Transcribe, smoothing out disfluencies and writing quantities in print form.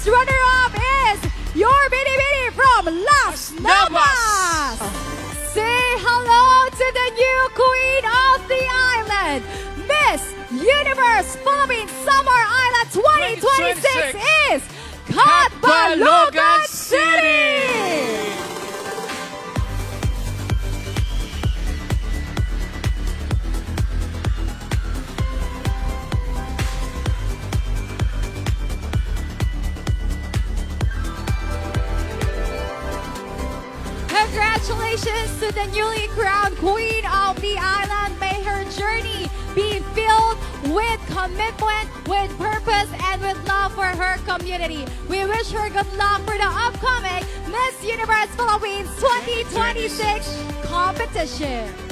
next runner-up is your Bini Bini from Las Navas. Say hello to the new queen of the island, Miss Universe Philippines Samar Island 2026 is Catbalogan City. Congratulations to the newly crowned Queen of the Island. May her journey be filled with commitment, with purpose, and with love for her community. We wish her good luck for the upcoming Miss Universe Philippines 2026 competition.